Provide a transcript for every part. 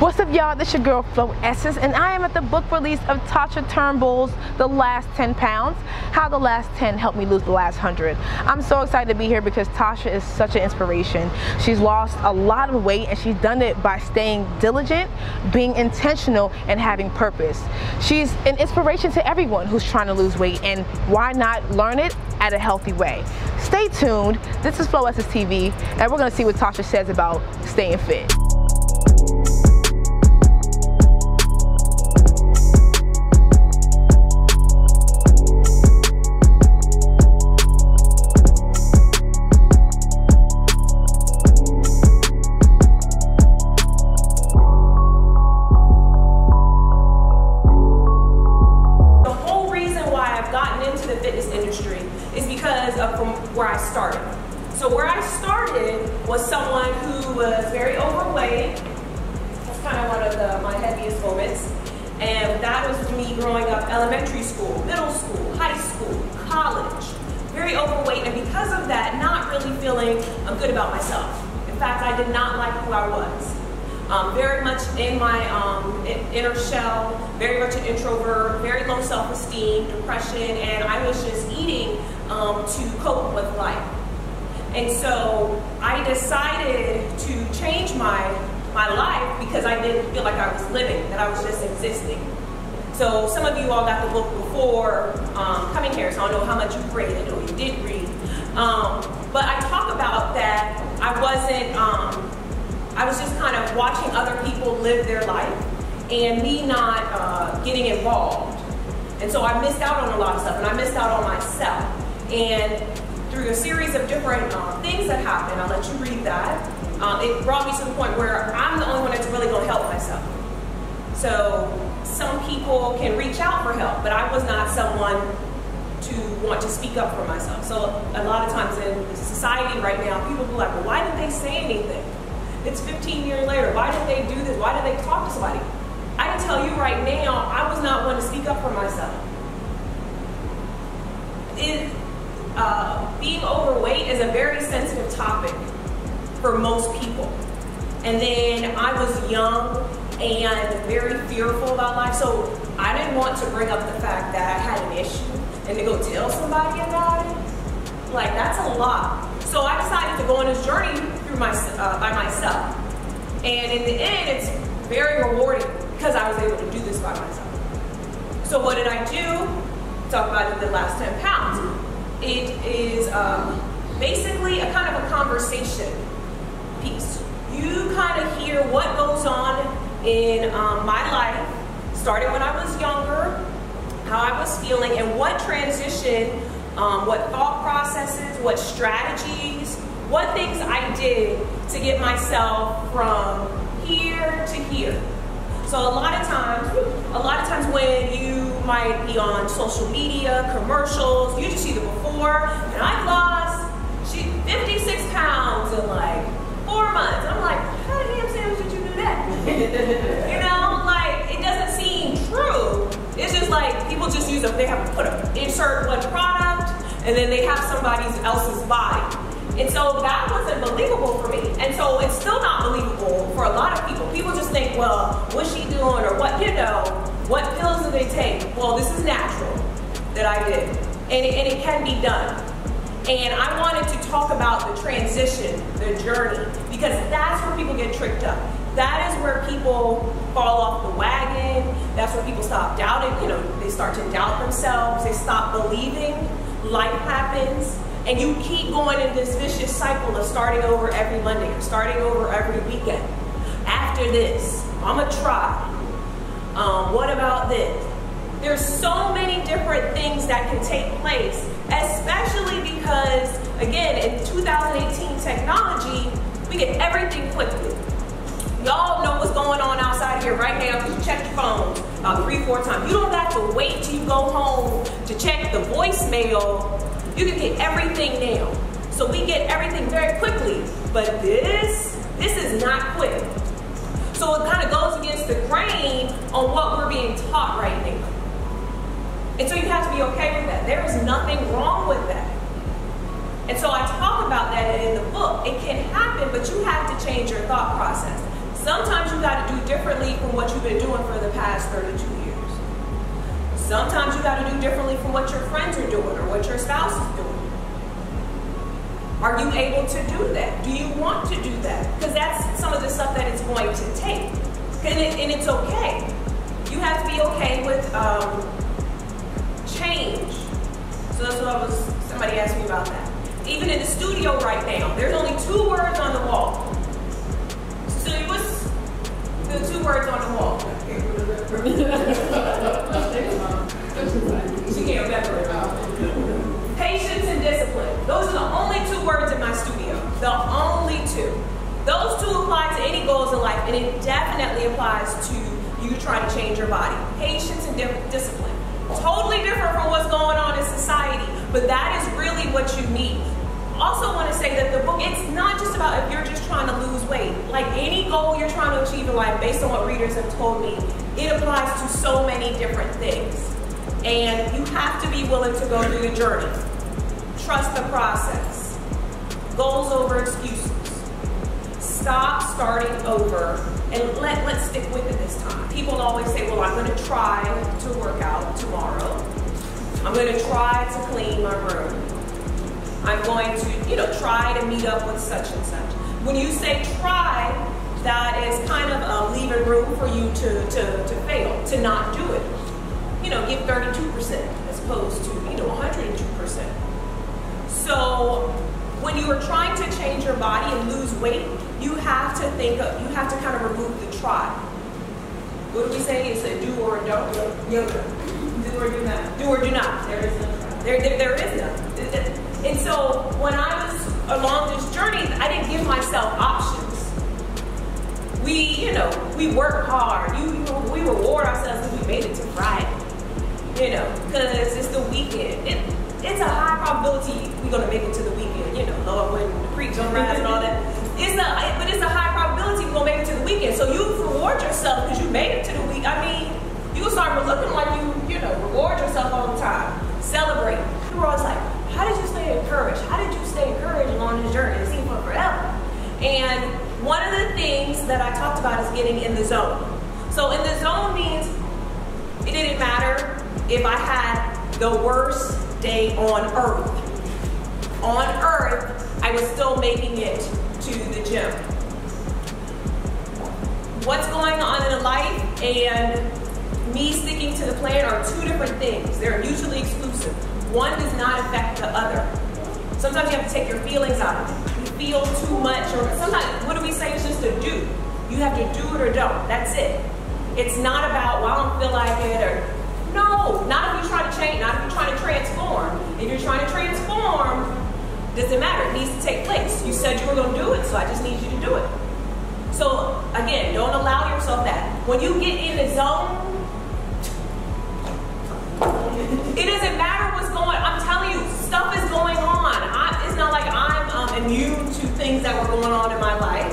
What's up, y'all? This your girl Flo Essencee, and I am at the book release of Tasha Turnbull's The Last 10 Pounds, How the Last 10 Helped Me Lose the Last 100. I'm so excited to be here because Tasha is such an inspiration. She's lost a lot of weight, and she's done it by staying diligent, being intentional, and having purpose. She's an inspiration to everyone who's trying to lose weight, and why not learn it at a healthy way? Stay tuned. This is Flo Essencee TV, and we're going to see what Tasha says about staying fit. From where I started. So where I started was someone who was very overweight. That's kind of one of my heaviest moments. And that was me growing up, elementary school, middle school, high school, college. Very overweight, and because of that, not really feeling good about myself. In fact, I did not like who I was. Very much in my inner shell, very much an introvert, very low self-esteem, depression, and I was just eating to cope with life. And so I decided to change my life because I didn't feel like I was living, that I was just existing. So some of you all got the book before coming here, so I don't know how much you've read. I know you did read. But I talk about that I was just kind of watching other people live their life and me not getting involved. And so I missed out on a lot of stuff, and I missed out on myself. And through a series of different things that happened, I'll let you read that, it brought me to the point where I'm the only one that's really going to help myself. So some people can reach out for help, but I was not someone to want to speak up for myself. So a lot of times in society right now, people be like, well, why didn't they say anything? It's 15 years later. Why did they do this? Why did they talk to somebody? I can tell you right now, I was not one to speak up for myself. Being overweight is a very sensitive topic for most people. And then I was young and very fearful about life, so I didn't want to bring up the fact that I had an issue and to go tell somebody about it. Like, that's a lot. So I decided to go on this journey through by myself. And in the end, it's very rewarding because I was able to do this by myself. So what did I do? Talk about the last 10 pounds. It is basically a kind of a conversation piece. You kind of hear what goes on in my life, starting when I was younger, how I was feeling, and what transition, what thought processes, what strategies, what things I did to get myself from here to here. So a lot of times when you might be on social media, commercials, you just see the before, and I've lost 56 pounds in like 4 months. I'm like, how the damn sandwich did you do that? You know, like, it doesn't seem true. It's just like people just use they have to put insert one product, and then they have somebody else's body. And so that wasn't believable for me. And so it's still not believable for a lot of people. People just think, well, what's she doing? Or what, you know, what pills do they take? Well, this is natural that I did. And it can be done. And I wanted to talk about the transition, the journey, because that's where people get tricked up. That is where people fall off the wagon. That's where people stop doubting, you know, they start to doubt themselves. They stop believing. Life happens. And you keep going in this vicious cycle of starting over every Monday or starting over every weekend. After this, I'm gonna try. What about this? There's so many different things that can take place, especially because, again, in 2018 technology, we get everything quickly. Y'all know what's going on outside here right now because you check your phone about 3-4 times. You don't have to wait till you go home to check the voicemail. You can get everything now. So we get everything very quickly, but this is not quick. So it kind of goes against the grain on what we're being taught right now. And so you have to be okay with that. There is nothing wrong with that. And so I talk about that in the book. It can happen, but you have to change your thought process. Sometimes you got to do differently from what you've been doing for the past 32 years. Sometimes you got to do differently from what your friends are doing or what your spouse is doing. Are you able to do that? Do you want to do that? Because that's some of the stuff that it's going to take. And it's okay. You have to be okay with change. So that's what somebody asked me about that. Even in the studio right now, there's only 2 words on the wall. So what's the 2 words on the wall? She can't remember it. Patience and discipline. Those are the only 2 words in my studio. The only 2. Those 2 apply to any goals in life, and it definitely applies to you trying to change your body. Patience and discipline. Totally different from what's going on in society, but that is really what you need. Also want to say that the book, it's not just about if you're just trying to lose weight. Like any goal you're trying to achieve in life, based on what readers have told me, it applies to so many different things. And you have to be willing to go through the journey. Trust the process. Goals over excuses. Stop starting over and let's stick with it this time. People always say, well, I'm going to try to work out tomorrow. I'm going to try to clean my room. I'm going to, try to meet up with such and such. When you say try, that is kind of leaving room for you to fail, to not do it. Give 32% as opposed to, 102%. So when you are trying to change your body and lose weight, you have to kind of remove the try. What do we say? It's a do or a don't. Yoga. Do or do not. Do or do not. There is no try. There is none. And so when I was along this journey, I didn't give myself options. We work hard. We reward ourselves because we made it to Friday. Because it's the weekend. It's a high probability we're gonna make it to the weekend. Lord, when the creek don't rise and all that. But it's a high probability we're gonna make it to the weekend. So you reward yourself because you made it to the week. You will start looking like you reward yourself all the time. Celebrate. People are always like, how did you stay encouraged? How did you stay encouraged along this journey? It seemed for forever. And one of the things that I talked about is getting in the zone. So in the zone means it didn't matter if I had the worst day on earth. On earth, I was still making it to the gym. What's going on in life and me sticking to the plan are 2 different things. They're mutually exclusive. One does not affect the other. Sometimes you have to take your feelings out of it. You feel too much, or sometimes, what do we say? It's just a do. You have to do it or don't. That's it. It's not about, well, I don't feel like it, or no, not if you're trying to change, not if you're trying to transform. If you're trying to transform, doesn't matter. It needs to take place. You said you were going to do it, so I just need you to do it. So again, don't allow yourself that. When you get in the zone, it doesn't matter what's going on. I'm telling you, stuff is going on. It's not like I'm immune to things that were going on in my life.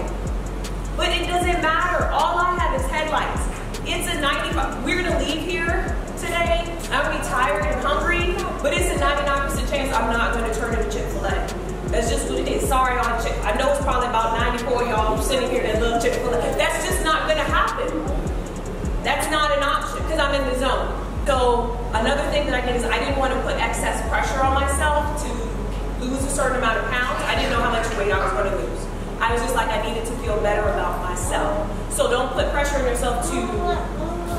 But it doesn't matter. All I have is headlights. It's a 95. We're going to leave here today. I'm going to be tired and hungry. But it's a 99% chance I'm not going to turn into Chick-fil-A. That's just what it is. Sorry on Chick. I know it's probably about 94 of y'all sitting here that love Chick-fil-A. That's just not going to happen. That's not an option because I'm in the zone. So another thing that I did is I didn't want to put excess pressure on myself to lose a certain amount of pounds. I didn't know how much weight I was going to lose. I was just like, I needed to feel better about myself. So don't put pressure on yourself to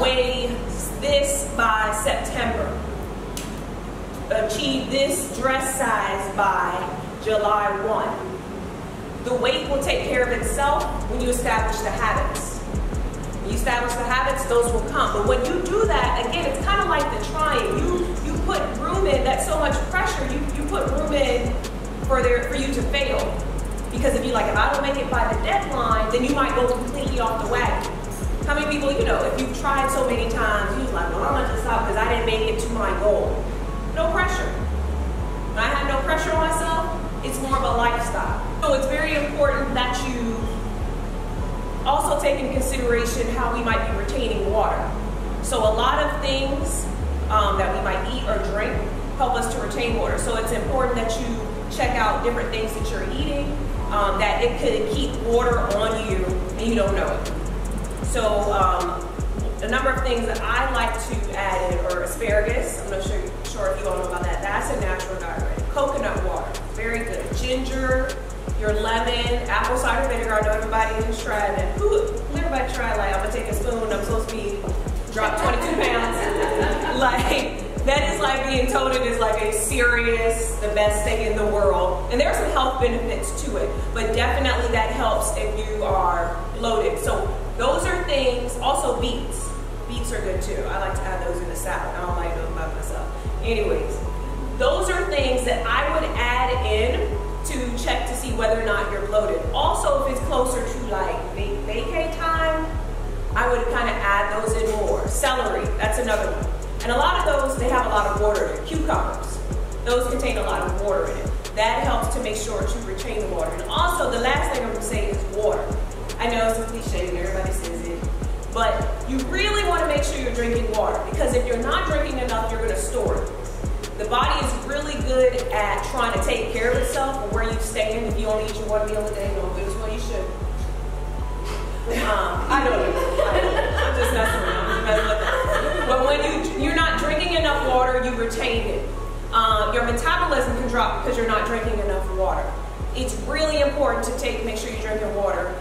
weigh this by September. Achieve this dress size by July 1. The weight will take care of itself when you establish the habits. When you establish the habits, those will come. But when you do that, again, it's kind of like the trying. You put room in, that's so much pressure, you put room in for you to fail. Because if I don't make it by the deadline, then you might go completely off the wagon. How many people, if you've tried so many times, you're like, well, I'm going to stop because I didn't make it to my goal. No pressure. When I have no pressure on myself, it's more of a lifestyle. So it's very important that you also take into consideration how we might be retaining water. So a lot of things that we might eat or drink help us to retain water. So it's important that you check out different things that you're eating that that it could keep water on you and you don't know it. So a number of things that I like to add in are asparagus. I'm not sure if you all know about that. That's a natural diuretic. Coconut water, very good. Ginger, your lemon, apple cider vinegar. I know everybody has tried that. Everybody tried, like, I'm gonna take a spoon, I'm supposed to be drop 22 pounds. Like, that is like being told it is like a serious, the best thing in the world. And there are some health benefits to it, but definitely that helps if you are bloated. So those are things, also beets. Beets are good too. I like to add those in the salad. I don't like them by myself. Anyways, those are things that I would add in to check to see whether or not you're bloated. Also, if it's closer to like vacay time, I would kind of add those in more. Celery, that's another one. And a lot of those, they have a lot of water in it. Cucumbers, those contain a lot of water in it. That helps to make sure to retain the water. And also, the last thing I'm going to say is water. I know it's a cliche and everybody says it, but you really want to make sure you're drinking water, because if you're not drinking enough, you're going to store it. The body is really good at trying to take care of itself and where you stay in. If you only eat your one meal a day, don't do this well, you should. I don't know. I'm just messing around. But when you're not drinking enough water, you retain it. Your metabolism can drop because you're not drinking enough water. It's really important to make sure you're drinking water,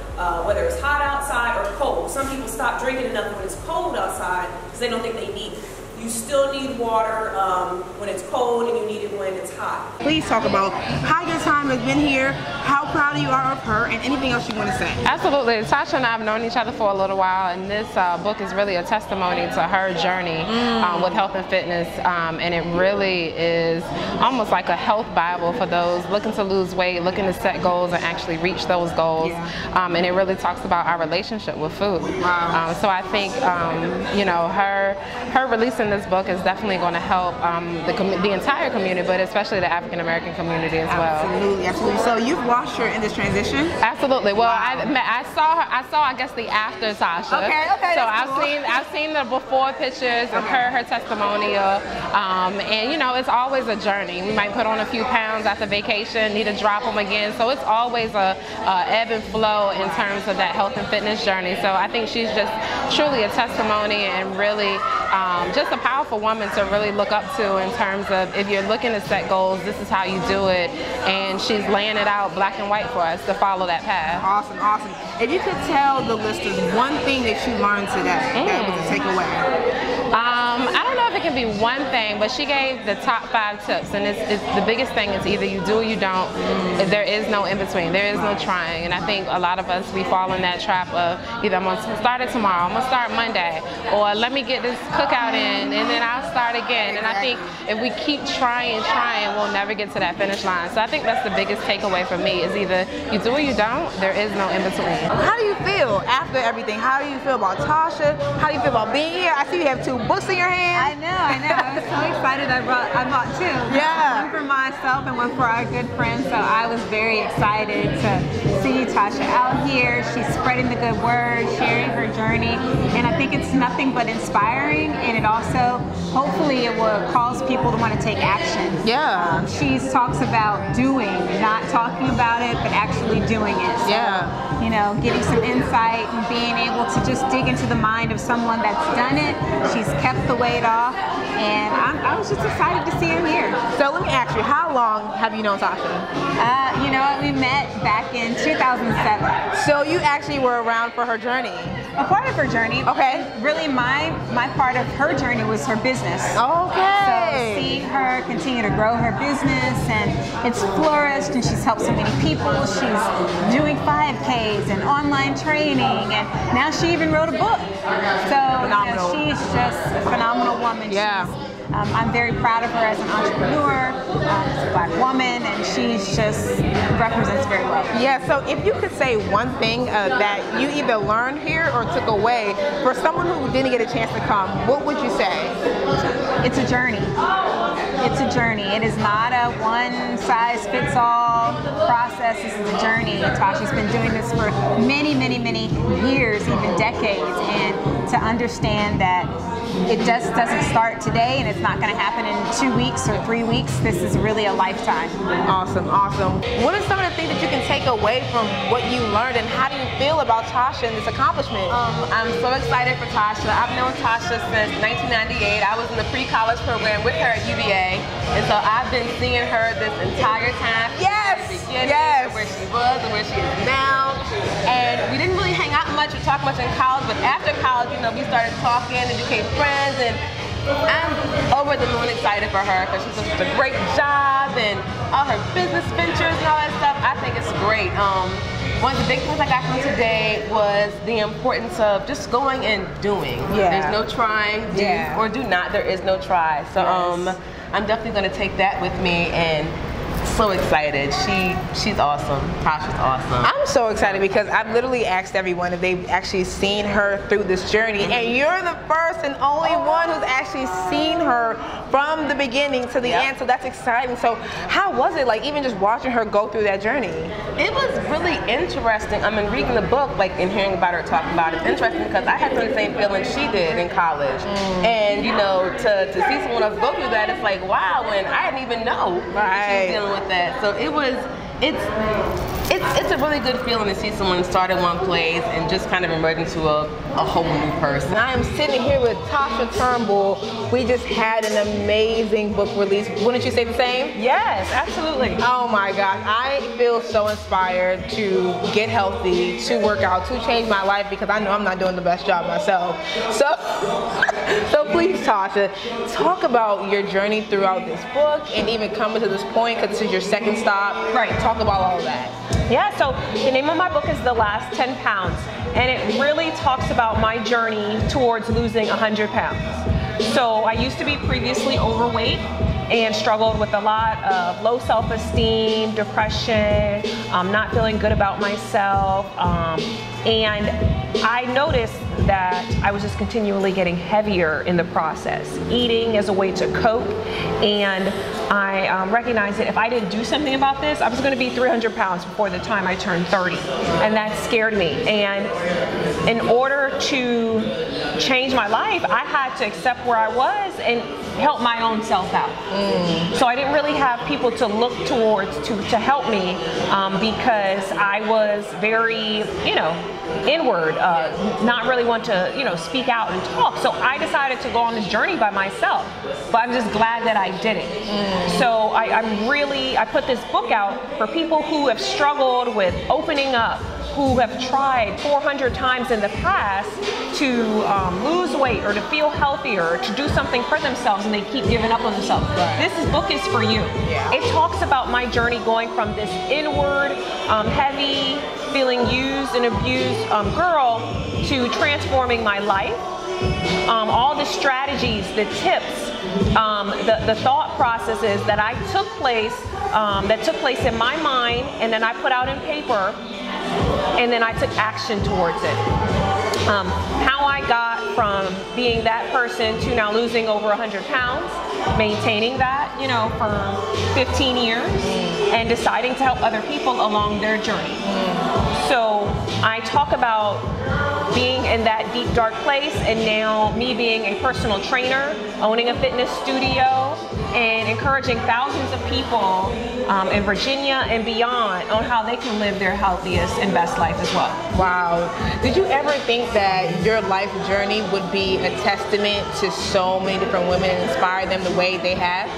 whether it's hot outside or cold. Some people stop drinking enough when it's cold outside because they don't think they need it. You still need water when it's cold, and you need it when it's hot. Please talk about how your time has been here, how proud you are of her, and anything else you want to say. Absolutely. Tasha and I have known each other for a little while, and this book is really a testimony to her journey with health and fitness, and it really is almost like a health Bible for those looking to lose weight, looking to set goals and actually reach those goals. And it really talks about our relationship with food. Wow. So I think you know, her releasing this book is definitely going to help the entire community, but especially the African American community as well. Absolutely, absolutely. So you've watched her in this transition? Absolutely. Well, I saw I guess the after Tasha. Okay. So I've seen the before pictures of her testimonial, and you know, it's always a journey. We might put on a few pounds after vacation, need to drop them again. So it's always a ebb and flow in terms of that health and fitness journey. So I think she's just truly a testimony, and really just a powerful woman to really look up to in terms of, if you're looking to set goals, this is how you do it, and she's laying it out black and white for us to follow that path. Awesome, awesome. If you could tell the listeners one thing that you learned today that was a takeaway. I don't know if it can be one thing, but she gave the top 5 tips, and it's the biggest thing is either you do or you don't. There is no in between. There is no trying, and I think a lot of us, we fall in that trap of either I'm going to start it tomorrow, I'm going to start Monday, or let me get this cookout in and then I'll start again. And I think if we keep trying, we'll never get to that finish line. So I think that's the biggest takeaway for me, is either you do or you don't. There is no in between. How do you feel after everything? How do you feel about Tasha? How do you feel about being here? I see you have 2 books in your hand. I know. I was so excited. I bought 2. Yeah. One for myself and one for our good friend. So I was very excited to see Tasha out here. She's spreading the good word, sharing her journey, and I think it's nothing but inspiring, and it also, hopefully, it will cause people to want to take action. Yeah. She talks about doing, not talking about it, but actually doing it. So, you know, getting some insight and being able to just dig into the mind of someone that's done it. She's kept the weight off, and I was just excited to see her here. So let me ask you, how long have you known Tasha? You know, we met back in 2007. So you actually were around for her journey? A part of her journey. Okay. Really, my part of her journey was her business. Okay. So seeing her continue to grow her business, and it's flourished, and she's helped so many people. She's doing 5Ks and online training, and now she even wrote a book. So you know, she's just a phenomenal woman. Yeah. I'm very proud of her as an entrepreneur, as a Black woman, and she just represents very well. Yeah, so if you could say one thing that you either learned here or took away for someone who didn't get a chance to come, what would you say? It's a journey. It's a journey. It is not a one-size-fits-all process. This is a journey. Tasha's been doing this for many, many, many years, even decades, and to understand that it just doesn't start today, and it's not going to happen in 2 weeks or 3 weeks. This is really a lifetime. Awesome, awesome. What are some of the things that you can take away from what you learned, and how do you feel about Tasha and this accomplishment? I'm so excited for Tasha. I've known Tasha since 1998. I was in the pre-college program with her at UVA, and so I've been seeing her this entire time. Yes, yes. Where she was and where she is now. And we didn't really hang out much or talk much in college, but after college, you know, we started talking and became friends, and I'm over the moon excited for her because she's doing such a great job and all her business ventures and all that stuff. I think it's great. One of the big things I got from today was the importance of just going and doing. Yeah. There's no trying, do or do not. There is no try. So I'm definitely going to take that with me, and so excited. She's awesome. Tasha's awesome. I'm so excited because I've literally asked everyone if they've actually seen her through this journey, and you're the first and only one who's actually seen her from the beginning to the end, so that's exciting. So how was it, like, even just watching her go through that journey? It was really interesting. I mean, reading the book, like, and hearing about her talking about it, it's interesting because I had the same feeling she did in college. And, you know, to see someone else go through that, it's like, wow, and I didn't even know she was dealing with that. So it's a really good feeling to see someone start in one place and just kind of emerge into a whole new person. I am sitting here with Tasha Turnbull. We just had an amazing book release. Wouldn't you say the same? Yes, absolutely. Oh my gosh, I feel so inspired to get healthy, to work out, to change my life, because I know I'm not doing the best job myself. So please, Tasha, talk about your journey throughout this book and even coming to this point, because this is your second stop. Right. Talk about all of that. Yeah, so the name of my book is The Last 10 Pounds, and it really talks about my journey towards losing 100 pounds. So I used to be previously overweight and struggled with a lot of low self-esteem, depression, not feeling good about myself, and I noticed that I was just continually getting heavier in the process, eating as a way to cope, and I recognized that if I didn't do something about this, I was going to be 300 pounds before the time I turned 30, and that scared me. And in order to change my life, I had to accept where I was and help my own self out. So I didn't really have people to look towards to help me because I was very, inward, not really want to, speak out and talk. So I decided to go on this journey by myself, but I'm just glad that I did it. So I put this book out for people who have struggled with opening up, who have tried 400 times in the past to lose weight or to feel healthier or to do something for themselves, and they keep giving up on themselves. This book is for you. It talks about my journey going from this inward, heavy, feeling used and abused girl to transforming my life. All the strategies, the tips, the thought processes that took place in my mind, and then I put out in paper, and then I took action towards it. How I got from being that person to now losing over 100 pounds, maintaining that, for 15 years, and deciding to help other people along their journey. So I talk about being in that deep, dark place, and now me being a personal trainer, owning a fitness studio, and encouraging thousands of people in Virginia and beyond on how they can live their healthiest and best life as well. Wow. Did you ever think that your life journey would be a testament to so many different women and inspire them the way they have?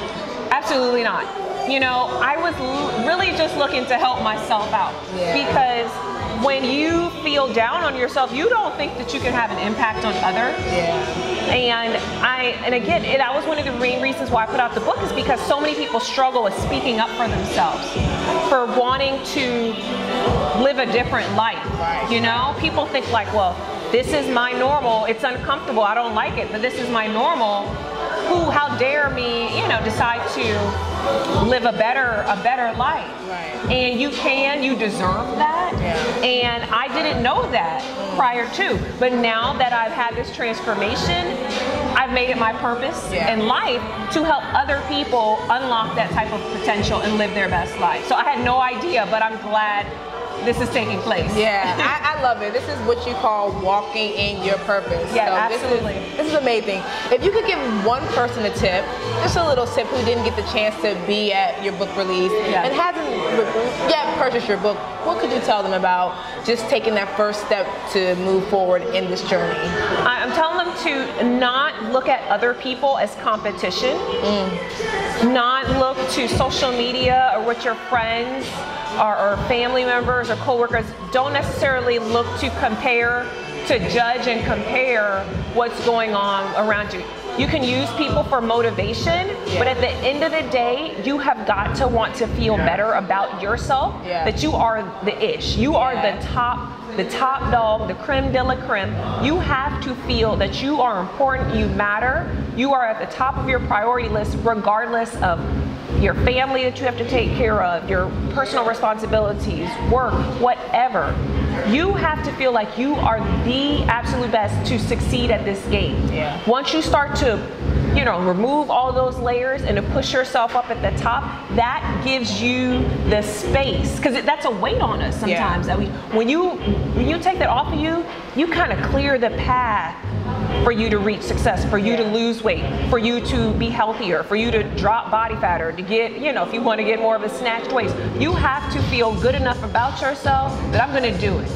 Absolutely not. I was really just looking to help myself out, because when you feel down on yourself, you don't think that you can have an impact on others. And again, that was one of the main reasons why I put out the book, is because so many people struggle with speaking up for themselves, for wanting to live a different life. People think like, well, this is my normal, it's uncomfortable, I don't like it, but this is my normal. How dare me, decide to live a better life. And you deserve that. And I didn't know that prior to, but now that I've had this transformation, I've made it my purpose in life to help other people unlock that type of potential and live their best life. So I had no idea, but I'm glad this is taking place. Yeah, I love it. This is what you call walking in your purpose. Yeah, so absolutely. This is amazing. If you could give one person a tip, just a little tip, who didn't get the chance to be at your book release and hasn't yet purchased your book, what could you tell them about just taking that first step to move forward in this journey? I'm telling them to not look at other people as competition, not look to social media or what your friends or family members or coworkers. Don't necessarily look to compare, to judge and compare what's going on around you. You can use people for motivation, but at the end of the day, you have got to want to feel better about yourself, that you are the ish. You are the top dog, the creme de la creme. You have to feel that you are important, you matter. You are at the top of your priority list, regardless of your family that you have to take care of, your personal responsibilities, work, whatever. You have to feel like you are the absolute best to succeed at this game. Once you start to, you know, remove all those layers and to push yourself up at the top, that gives you the space, because that's a weight on us sometimes. That when you take that off of you, you kind of clear the path for you to reach success, for you to lose weight, for you to be healthier, for you to drop body fat, or to get, you know, if you want to get more of a snatched waist. You have to feel good enough about yourself that I'm going to do it.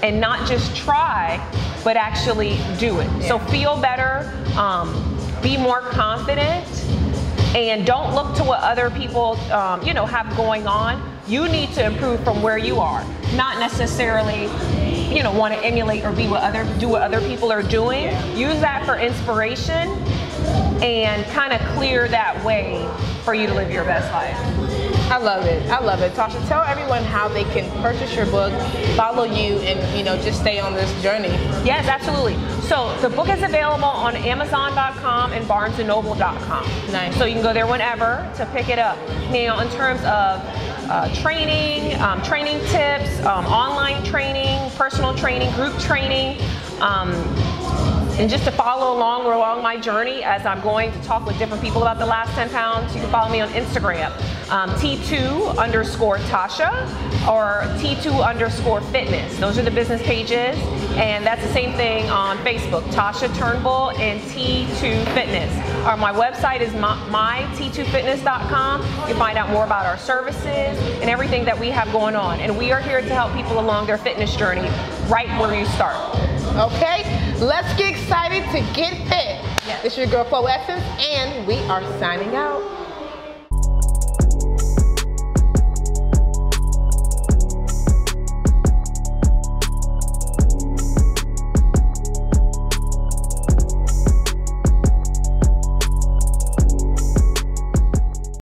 And not just try, but actually do it. So feel better, be more confident, and don't look to what other people, you know, have going on. You need to improve from where you are, not necessarily, you know, want to emulate or do what other people are doing. Use that for inspiration and kind of clear that way for you to live your best life. I love it. I love it. Tasha, tell everyone how they can purchase your book, follow you, and, you know, just stay on this journey. Yes, absolutely. So the book is available on Amazon.com and BarnesandNoble.com. Nice. So you can go there whenever to pick it up. Now, in terms of training, training tips, online training, personal training, group training, and just to follow along my journey as I'm going to talk with different people about the last 10 pounds, you can follow me on Instagram, T2_Tasha or T2_fitness. Those are the business pages, and that's the same thing on Facebook, Tasha Turnbull and T2 Fitness. My website is myt2fitness.com. You can find out more about our services and everything that we have going on. And we are here to help people along their fitness journey right where you start. Okay, let's get excited to get fit. This is your girl Flo Essencee, and we are signing out.